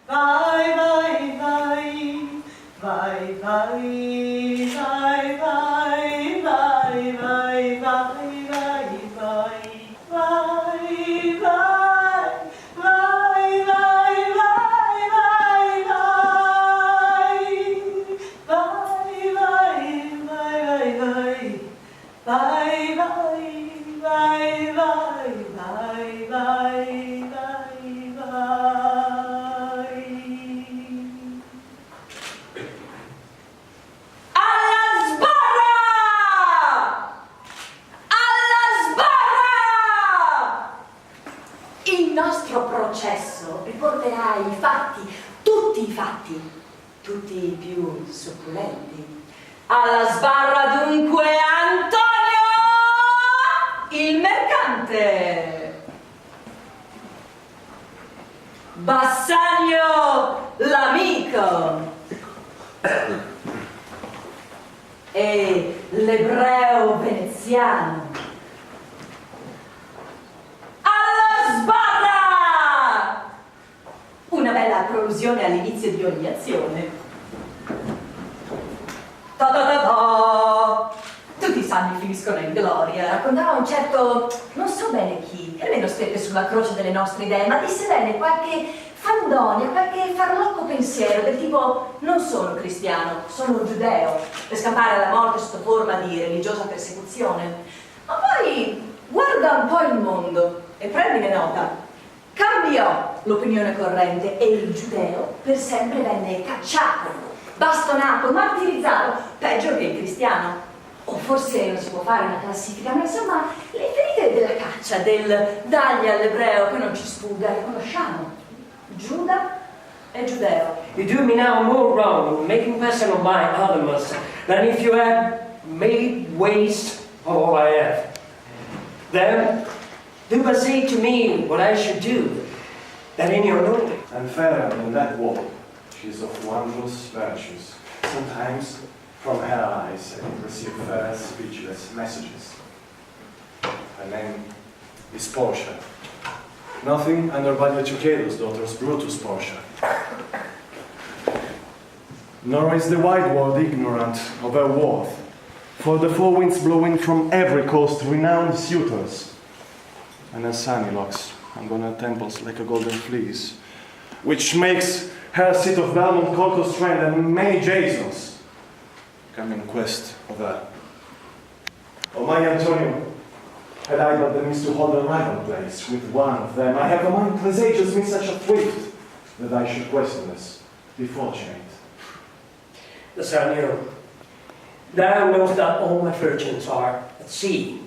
vai, vai, vai, vai, vai, vai, vai, vai, vai, vai, vai, vai, vai, vai, vai, processo riporterà i fatti, tutti i fatti, tutti i più succulenti. Alla sbarra dunque Antonio, il mercante, Bassanio, l'amico, e l'ebreo veneziano. Una bella prolusione all'inizio di ogni azione. Ta ta ta ta. Tutti i santi finiscono in gloria. Raccontava un certo, non so bene chi, che almeno stette sulla croce delle nostre idee, ma disse bene qualche fandonia, qualche farlocco pensiero del tipo: non sono cristiano, sono giudeo, per scappare alla morte sotto forma di religiosa persecuzione. Ma poi guarda un po' il mondo e prendine nota. Cambiò l'opinione corrente e il giudeo per sempre venne cacciato, bastonato, martirizzato, peggio che il cristiano. O forse non si può fare una classifica, ma insomma le ferite della caccia, del dagli all'ebreo che non ci sfugga, le conosciamo. Giuda e giudeo. You do me now more wrong in making person of my animals than if you had made waste of all I have. Then do but say to me what I should do, that in your knowledge. And fairer than that woman, she is of wondrous virtues. Sometimes from her eyes I receive fair, speechless messages. Her name is Portia. Nothing under by Tucedo's daughter's Brutus Portia. Nor is the wide world ignorant of her worth, for the four winds blowing from every coast renowned suitors. And her sunny locks hung on her temples like a golden fleece, which makes her seat of Belmont Colco strand and many Jasons come in quest of her. O my Antonio, had I but the means to hold a rival place with one of them, I have a mind presages me such a thrift that I should question this, be fortunate. Bassanio, thou knowest that all my fortunes are at sea.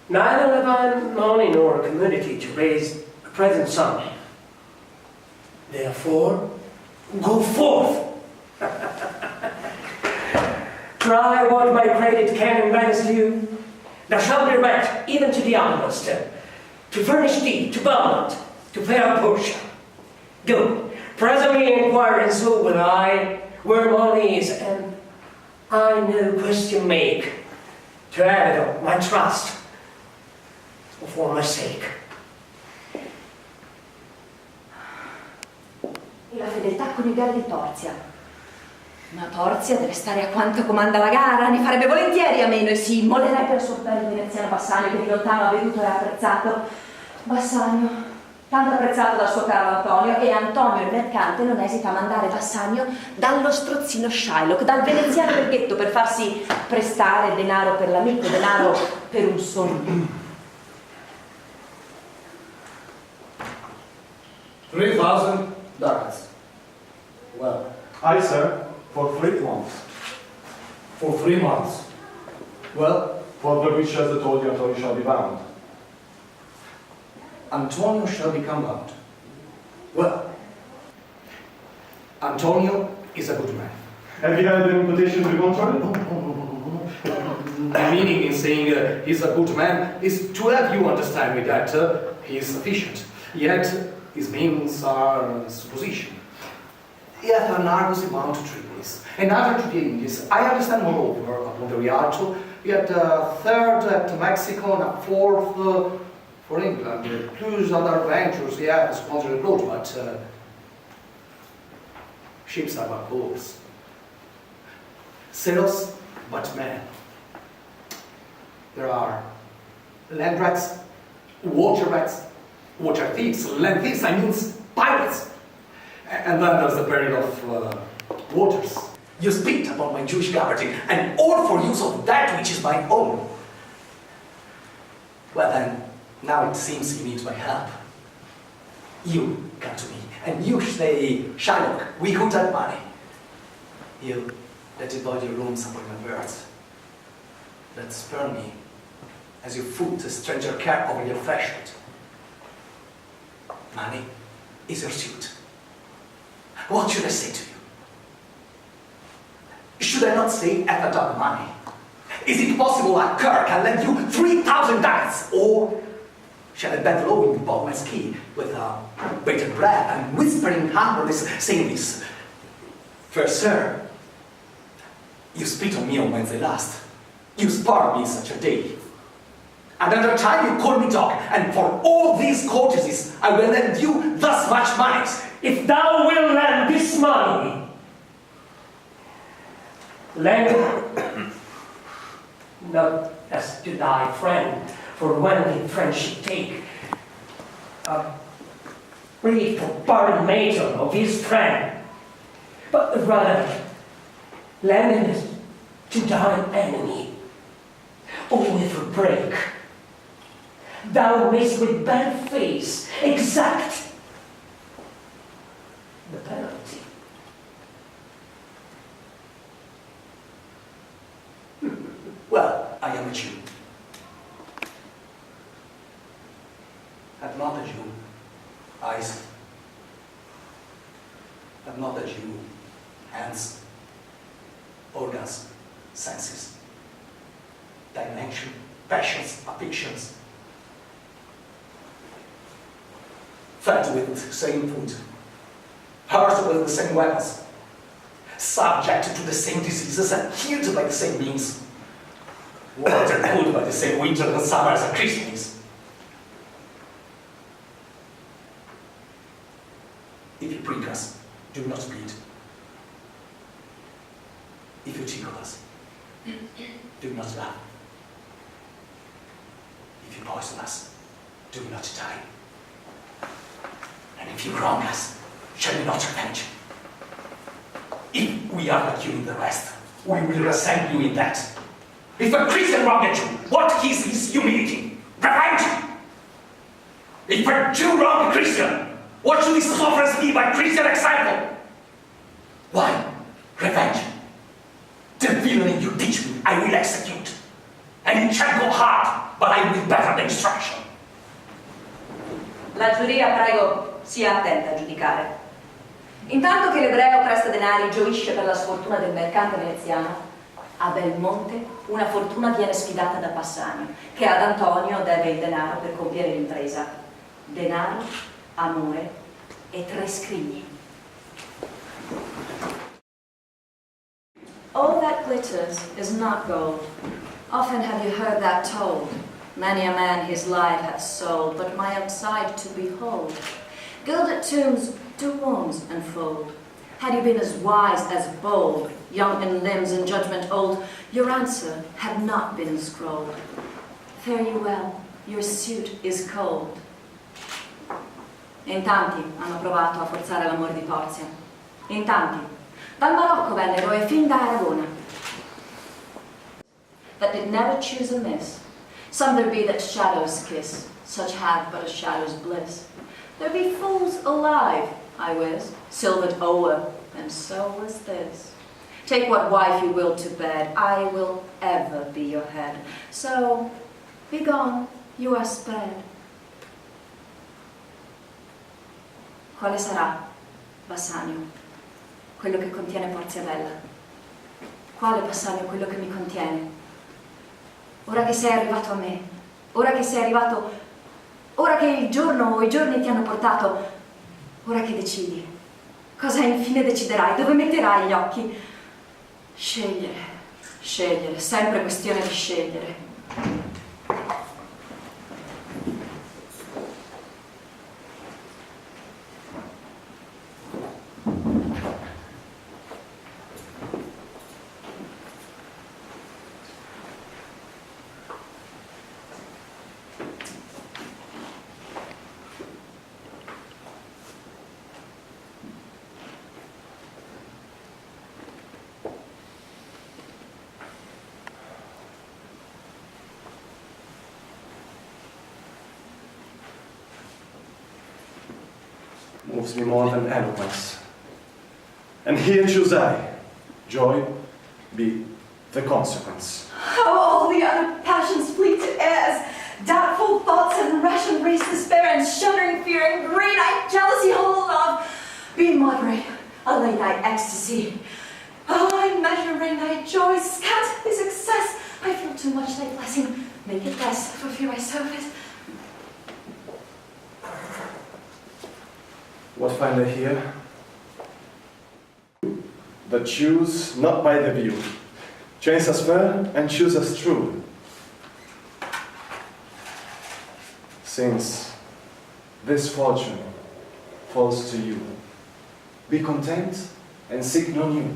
Neither have I money nor a community to raise a present sum. Therefore, go forth. Try what my credit can invest you. Thou shalt be wrecked even to the utmost, to furnish thee, to Belmont, to fair Portia. Go, presently inquire and so will I, where money is, and I no question make, to have it all, my trust, for my sake. E la fedeltà coniugale di Portia. Ma Portia deve stare a quanto comanda la gara, ne farebbe volentieri a meno e si immolerebbe al suo fratello veneziano Bassanio, che di lontano ha veduto e apprezzato. Bassanio, tanto apprezzato dal suo caro Antonio, e Antonio il mercante non esita a mandare Bassanio dallo strozzino Shylock, dal veneziano del ghetto, per farsi prestare denaro per l'amico, denaro per un sogno. 3,000 ducats. Well, I, sir, for 3 months. for 3 months. Well, For the which, as I told you, Antonio shall be bound. Antonio shall become bound. Well, Antonio is a good man. Have you had an invitation to the contrary? The meaning in saying he's a good man is to have you understand me that he is sufficient. Yet his means are supposition. He hath an argosy bound to Tripolis, another to the Indies. I understand moreover upon the Rialto, yet a third at Mexico and a fourth for England. Plus other ventures he hath sponsored abroad, but Ships are but boats. Sailors, but men. There are land rats, water thieves, land thieves, I mean pirates. And then there's the peril of waters. You spit upon my Jewish liberty, and all for use of that which is my own. Well then, now it seems you need my help. You come to me, and you say, Shylock, we who have money. You that divide your rooms upon my words, that spurn me as you foot a stranger care over your threshold. Money is your suit. What should I say to you? Should I not say at the dog money? Is it possible a cur can lend you 3,000 ducats? Or shall I bet low in above my ski with a bated breath and whispering humbleness saying this? Fair sir, you spit on me on Wednesday last. You spurred me such a day. Another time you call me dog, and for all these courtesies I will lend you thus much money. If thou wilt lend this money, lend it not as to thy friend, for when the friendship take a brief pardonation of his friend, but rather lend it to thine enemy, or with a break. Thou mayst with bad face exact the penalty. Well, I am a Jew. I'm not a Jew. Eyes. I'm not a Jew. Hands. Organs. Senses. Dimension. Passions. Affections. Fed with the same food. Hurt with the same weapons. Subject to the same diseases and healed by the same means. Water cooled by the same winter and summer as a Christmas. If you prick us, do not bleed. If you tickle us, do not laugh. If you poison us, do not die. And if you wrong us, shall we not revenge? If we are like you in the rest, we will resemble you in that. If a Christian wronged you, what is his humility? Revenge! If a Jew wronged a Christian, what should his sufferance be by Christian example? Why? Revenge. The villainy you teach me, I will execute. And it shall go hard, but I will better the instruction. La giuria, prego, sia attenta a giudicare. Intanto che l'ebreo presta denari gioisce per la sfortuna del mercante veneziano, a Belmonte una fortuna viene sfidata da Bassanio, che ad Antonio deve il denaro per compiere l'impresa. Denaro, amore e 3 scrigni. All that glitters is not gold. Often have you heard that told. Many a man his life hath sold, but my outside to behold. Gilded tombs do wounds enfold. Had you been as wise as bold, young in limbs and judgment old, your answer had not been scrolled. Fare you well, your suit is cold. In tanti hanno provato a forzare l'amore di Portia. In tanti. Dal Marocco vennero e fin da Aragona. That did never choose amiss. Some there be that shadows kiss, such have but a shadow's bliss. There be fools alive, I wis, silvered o'er, and so was this. Take what wife you will to bed, I will ever be your head. So, be gone, you are sped. Quale sarà, Bassanio, quello che contiene Portia bella? Quale, Bassanio, quello che mi contiene? Ora che sei arrivato a me, ora che sei arrivato, ora che il giorno o i giorni ti hanno portato, ora che decidi, cosa infine deciderai, dove metterai gli occhi? Scegliere, scegliere, sempre questione di scegliere. moves me more than eloquence. And here choose I, joy be the consequence. How all the other passions flee to airs, doubtful thoughts and rash embrace despair and shuddering fear and green-eyed jealousy, whole love. Be moderate, allay thy ecstasy. Oh, I measure in thy joy, scant his excess. I feel too much thy blessing, make it less, for fear I serve it. What find I here? That choose not by the view, chance as fair and choose as true. Since this fortune falls to you, be content and seek no new.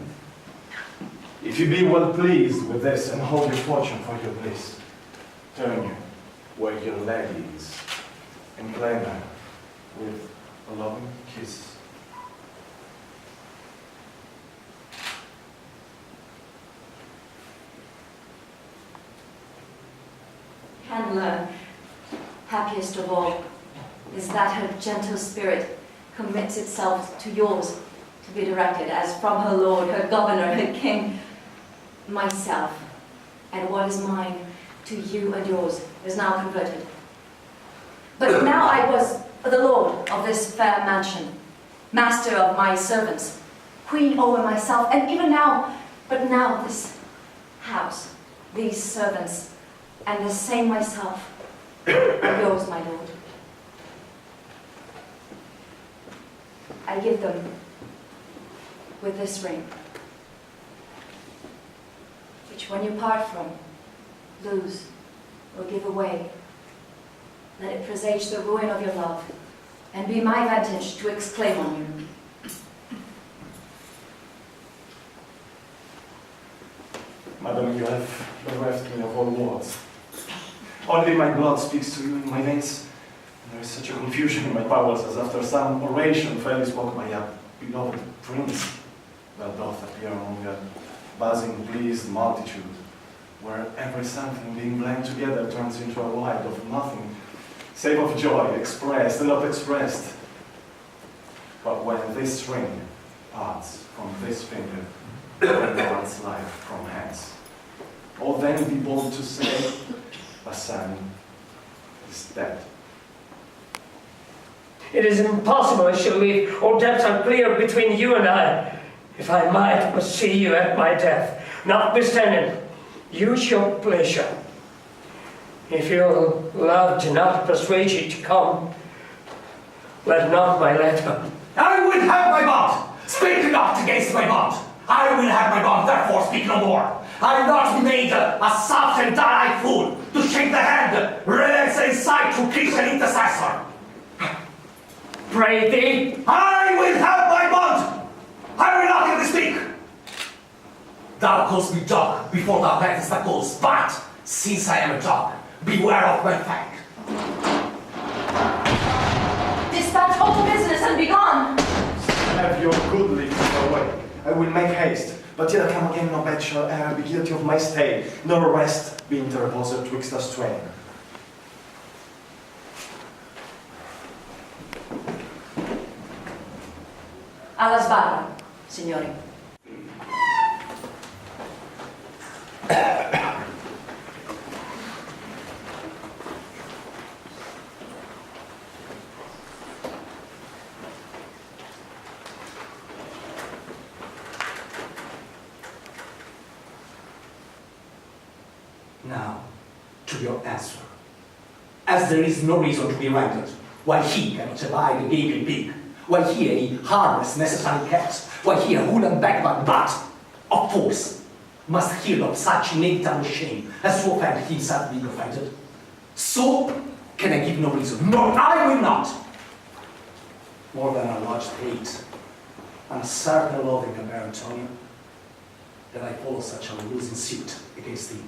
If you be well pleased with this and hold your fortune for your bliss, turn you where your lady is, and claim her with a loving kiss. Can learn, happiest of all, is that her gentle spirit commits itself to yours, to be directed as from her lord, her governor, her king, myself, and what is mine to you and yours is now converted. But now I was the lord of this fair mansion, master of my servants, queen over myself, and even now, but now this house, these servants, and the same myself, are yours, my lord. I give them with this ring, which when you part from, lose or give away. Let it presage the ruin of your love, and be my vantage to exclaim on you. Madam, you have bereft me of all words. Only my blood speaks to you in my veins. There is such a confusion in my powers as after some oration fairly spoke my beloved prince, that doth appear among a buzzing, pleased multitude, where every something being blended together turns into a wide of nothing, save of joy expressed and not expressed. But when this ring parts from this finger, and one's life from hence, or then be bold to say, Bassanio is dead. It is impossible I shall leave all depths unclear between you and I. If I might but see you at my death, notwithstanding, use your pleasure. If your love do not persuade you to come, let not my letter. I will have my bond. Speak not against my bond. I will have my bond, therefore speak no more. I am not made a soft and dire fool to shake the hand, relents and sight to Christian intercessor. Pray thee. I will have my bond. I will not hear thee speak. Thou callest me dog before thou hearest the cause, but since I am a dog, beware of my fang. Dispatch all business and be gone. Have your goodly away. I will make haste, but till I come again no bed shall e'er be guilty of my stay, nor rest be interposed twixt us twain. Alla sbarra, signori. Now, to your answer. As there is no reason to be rendered, while he cannot abide a gaping pig, while he any harmless necessary cats, while he a woolen backbone, but, of force, must hear of such inevitable shame as to offend himself being offended. So can I give no reason, no, I will not, more than a lodged hate, and a certain loving of Antonio, that I follow such a losing suit against thee.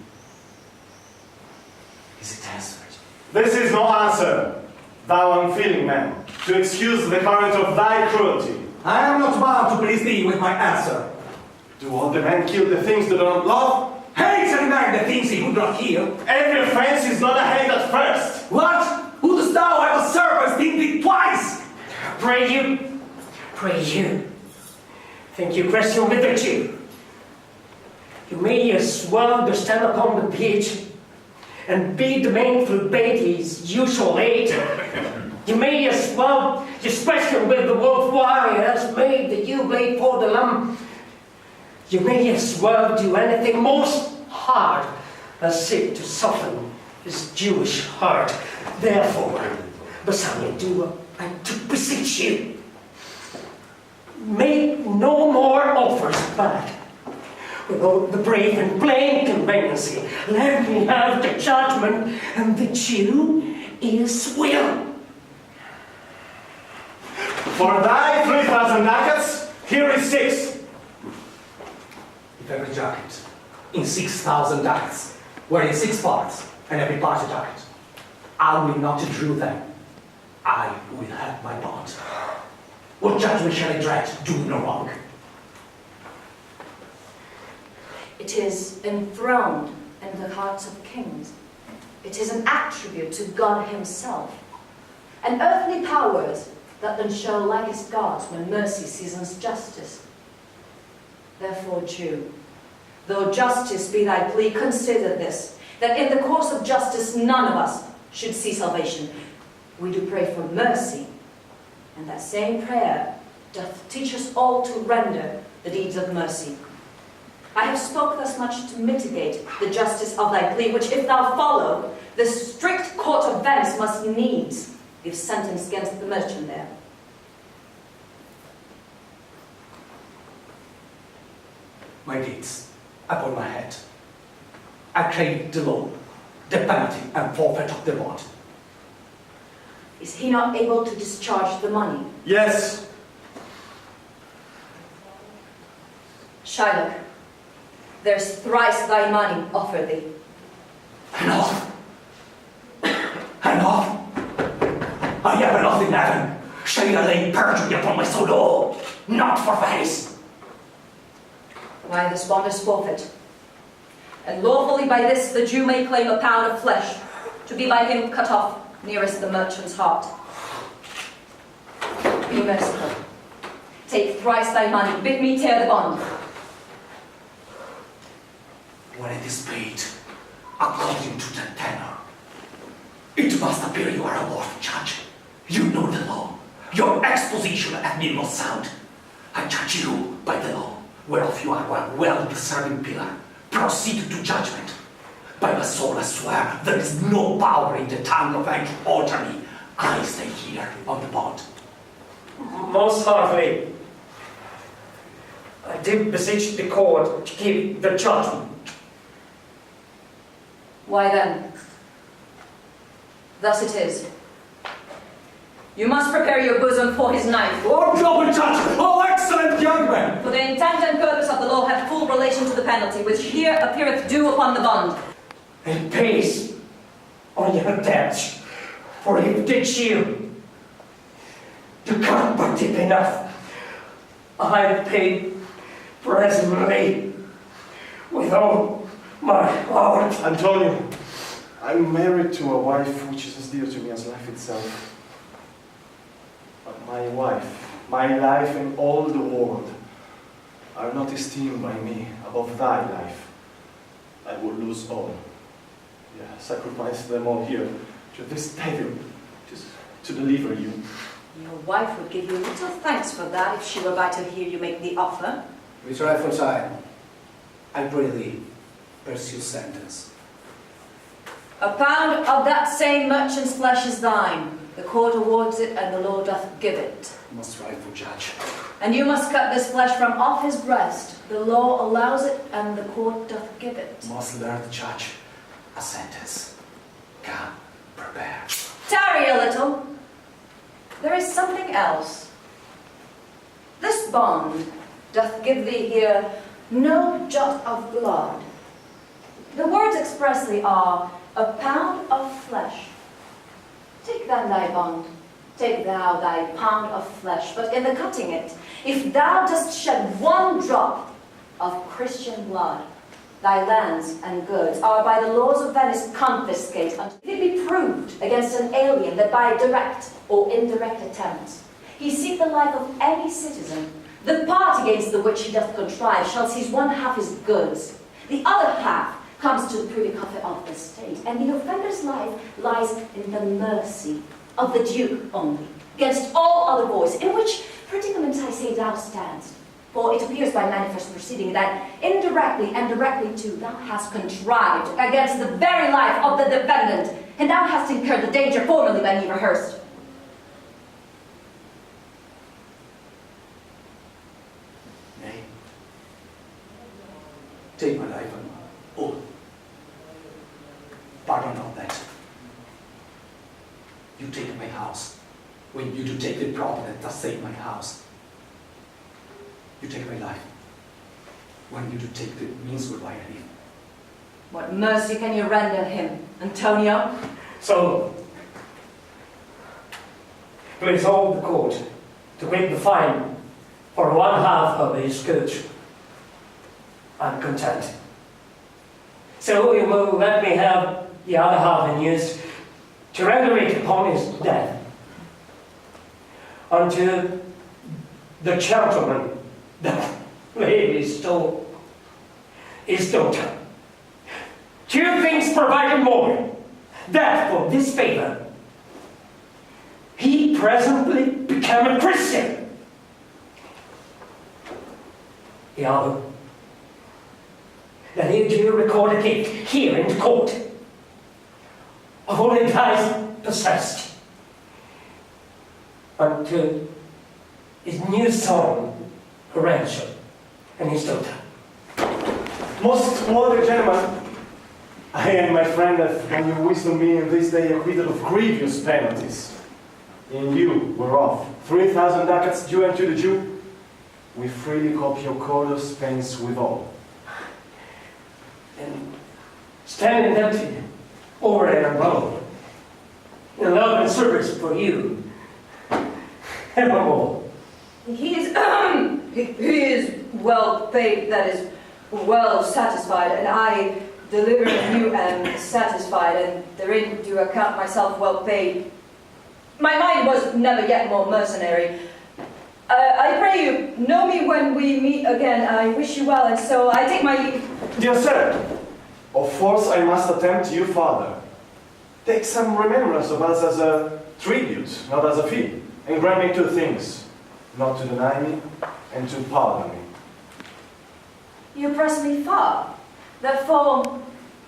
Is it answered? This is no answer, thou unfeeling man, to excuse the current of thy cruelty. I am not bound to please thee with my answer. Do all the men kill the things they do not love? Hate and man the things he would not kill. Every offense is not a hate at first. What? Who dost thou have a servant think thee twice? Pray you, pray you, think you question with the Jew. You may as well go stand upon the beach and beat the man through Beatty's usual aid. You may as well just question with the wolf why has made the ewe blade for the lamb. You may as well do anything most hard as seek to soften his Jewish heart. Therefore, Bassanio, do I to beseech you, make no more offers bad. Without the brave and plain conveyancy, let me have the judgment, and the Jew is will. For thy 3,000 ducats, here is 6. If every jacket in 6,000 ducats were in 6 parts, and every part a jacket, I will not drew them. I will have my bond. What judgment shall I dread, do no wrong? It is enthroned in the hearts of kings. It is an attribute to God himself. And earthly powers that then show likest gods when mercy seasons justice. Therefore, Jew, though justice be thy plea, consider this, that in the course of justice none of us should see salvation. We do pray for mercy, and that same prayer doth teach us all to render the deeds of mercy. I have spoke thus much to mitigate the justice of thy plea, which if thou follow, the strict court of Venice must needs give sentence against the merchant there. My deeds upon my head. I crave the law, the penalty and forfeit of the bond. Is he not able to discharge the money? Yes. Shylock, there's thrice thy money offered thee. Enough! Enough! I have enough in heaven. Shall I lay perjury upon my soul? No, not for Venice. Why, this bond is forfeit. And lawfully by this the Jew may claim a pound of flesh, to be by him cut off nearest the merchant's heart. Be merciful. Take thrice thy money, bid me tear the bond. When it is paid, according to the tenor, it must appear you are a worthy judge. You know the law. Your exposition at me was sound. I judge you by the law, whereof you are one well-deserving pillar. Proceed to judgment. By my soul I swear, there is no power in the tongue of man to alter me. I stay here on the bond. Most heartily, I do beseech the court to give the judgment. Why then? Thus it is. You must prepare your bosom for his knife. Oh, noble judge! Oh, excellent young man! For the intent and purpose of the law have full relation to the penalty, which here appeareth due upon the bond. And pays on your debts, for if did you can't but deep enough. I paid presently with all my heart. Antonio, I'm married to a wife which is as dear to me as life itself. But my wife, my life and all the world are not esteemed by me above thy life. I would lose all. Yeah, sacrifice them all here to this devil, just to deliver you. Your wife would give you little thanks for that if she were by to hear you make the offer. With rightful time, I pray thee, pursue sentence. A pound of that same merchant's flesh is thine. The court awards it, and the law doth give it. Most rightful judge. And you must cut this flesh from off his breast. The law allows it, and the court doth give it. Most learned judge, a sentence. Come, prepare. Tarry a little. There is something else. This bond doth give thee here no jot of blood. The words expressly are, a pound of flesh. Take then thy bond, take thou thy pound of flesh, but in the cutting it, if thou dost shed one drop of Christian blood, thy lands and goods are by the laws of Venice confiscate, until it be proved against an alien that by direct or indirect attempts he seek the life of any citizen. The part against the which he doth contrive shall seize one half his goods. The other half comes to the privy coffer of the state, and the offender's life lies in the mercy of the Duke only, against all other voice, in which predicament I say thou standst. For it appears by manifest proceeding that indirectly and directly too thou hast contrived against the very life of the defendant, and thou hast incurred the danger formerly by me rehearsed. Nay, take my life and all. Pardon not that. You take my house, when you do take the property that does save my house. You take my life, when you do take the means whereby I live. What mercy can you render him, Antonio? So, please hold the court to pay the fine for one half of his goods. I'm content. So you will let me have the other half in use to render it upon his death unto the gentleman that really stole his daughter. 2 things provided more, that for this favor he presently became a Christian. The other, that he do record a gift here in the court of all he dies possessed unto his new son, Horatio, and his daughter. Most worthy gentlemen, I and my friend have on your wisdom being in this day acquitted of grievous penalties. In lieu whereof 3,000 ducats due unto the Jew, we freely copy your quarter's pence withal. And standing empty over and above, in love and service for you, evermore. He is well paid, that is, well satisfied, and I deliver you am satisfied, and therein do account myself well paid. My mind was never yet more mercenary. I pray you, know me when we meet again. I wish you well, and so I take my leave. Dear sir, of course I must attempt you further. Take some remembrance of us as a tribute, not as a fee, and grant me 2 things, not to deny me and to pardon me. You press me far, therefore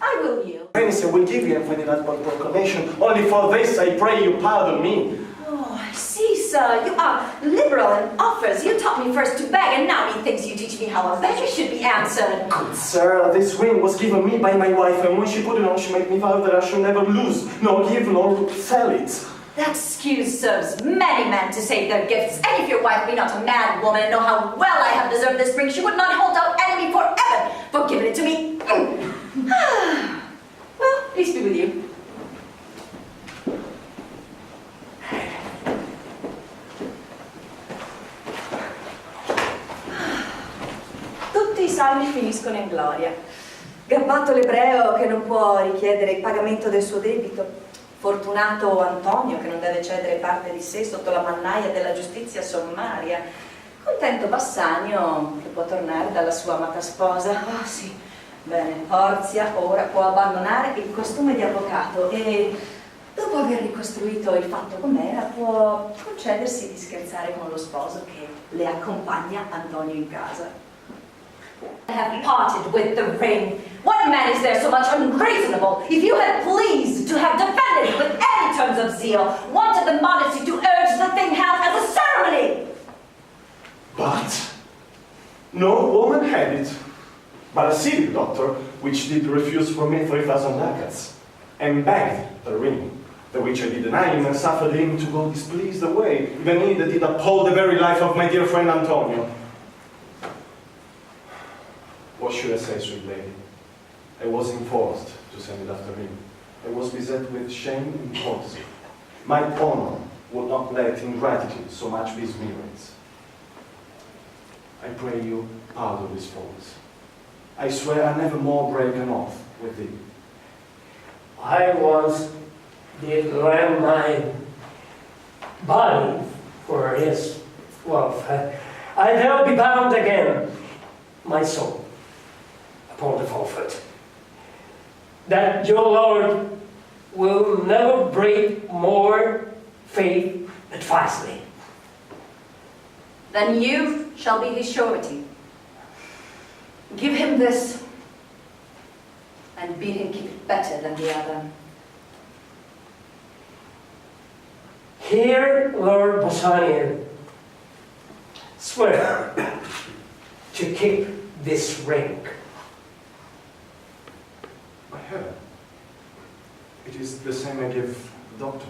I will yield. Venice will give you a final proclamation. Only for this I pray you pardon me. Oh, I see, sir. You are liberal in offers. You taught me first to beg, and now methinks you teach me how a beggar should be answered. Good sir, this ring was given me by my wife, and when she put it on, she made me vow that I should never lose, nor give, nor sell it. That excuse serves many men to save their gifts, and if your wife be not a mad woman and know how well I have deserved this ring, she would not hold out enemy forever for giving it to me. Well, peace be with you. Tutti i salmi finiscono in gloria. Gabbato l'ebreo che non può richiedere il pagamento del suo debito. Fortunato Antonio che non deve cedere parte di sé sotto la mannaia della giustizia sommaria. Contento Bassanio che può tornare dalla sua amata sposa. Ah sì, bene, Portia ora può abbandonare il costume di avvocato e dopo aver ricostruito il fatto com'era può concedersi di scherzare con lo sposo che le accompagna Antonio in casa. I have parted with the ring. What man is there so much unreasonable? If you had pleased to have defended it with any terms of zeal, wanted the modesty to urge the thing held as a ceremony. But no woman had it, but a city doctor, which did refuse for me 3,000 ducats, and begged the ring, the which I did deny him, and suffered him to go displeased away, even he that did uphold the very life of my dear friend Antonio. What should I say, sweet lady? I was enforced to send it after him. I was beset with shame and courtesy. My honor would not let ingratitude so much be mirrors. I pray you pardon these faults. I swear I never more break an oath with thee. I once did lend my body for his love, I will be bound again, my soul, upon the forfeit, that your Lord will never break more faith advisely. Then you shall be his surety. Give him this, and bid him keep it better than the other. Here, Lord Bassanio, swear to keep this ring. I have. It is the same I gave the doctor.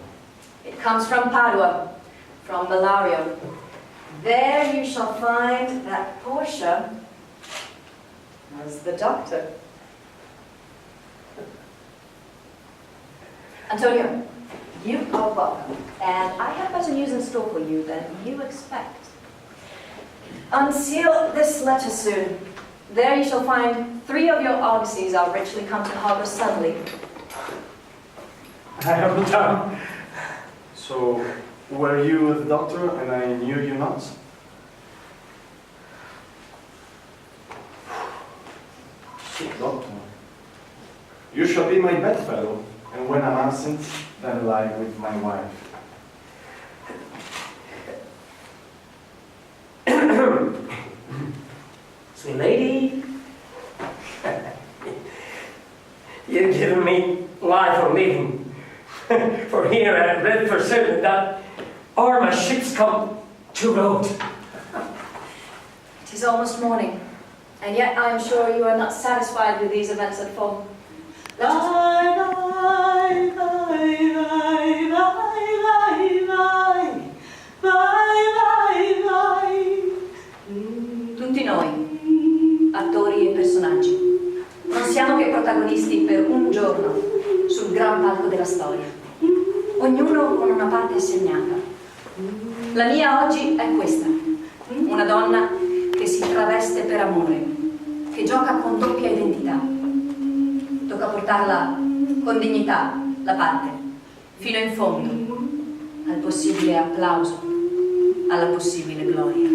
It comes from Padua, from Binario. There you shall find that Portia was the doctor. Antonio, you are welcome, and I have better news in store for you than you expect. Unseal this letter soon. There you shall find 3 of your argosies are richly come to harbour suddenly. I have done. So, were you the doctor and I knew you not? Sick doctor. You shall be my bedfellow, and when I'm absent, then lie with my wife. Sweet lady, you've given me life or living. For here I have read for certain that all my ships come to road. It is almost morning, and yet I am sure you are not satisfied with these events at full. Let us... Bye, bye, bye, bye, bye, bye, bye, bye. Tutti noi, attori e personaggi, non siamo che protagonisti per un giorno sul gran palco della storia, ognuno con una parte assegnata. La mia oggi è questa, una donna che si traveste per amore, che gioca con doppia identità. Tocca portarla con dignità, la parte, fino in fondo, al possibile applauso, alla possibile gloria.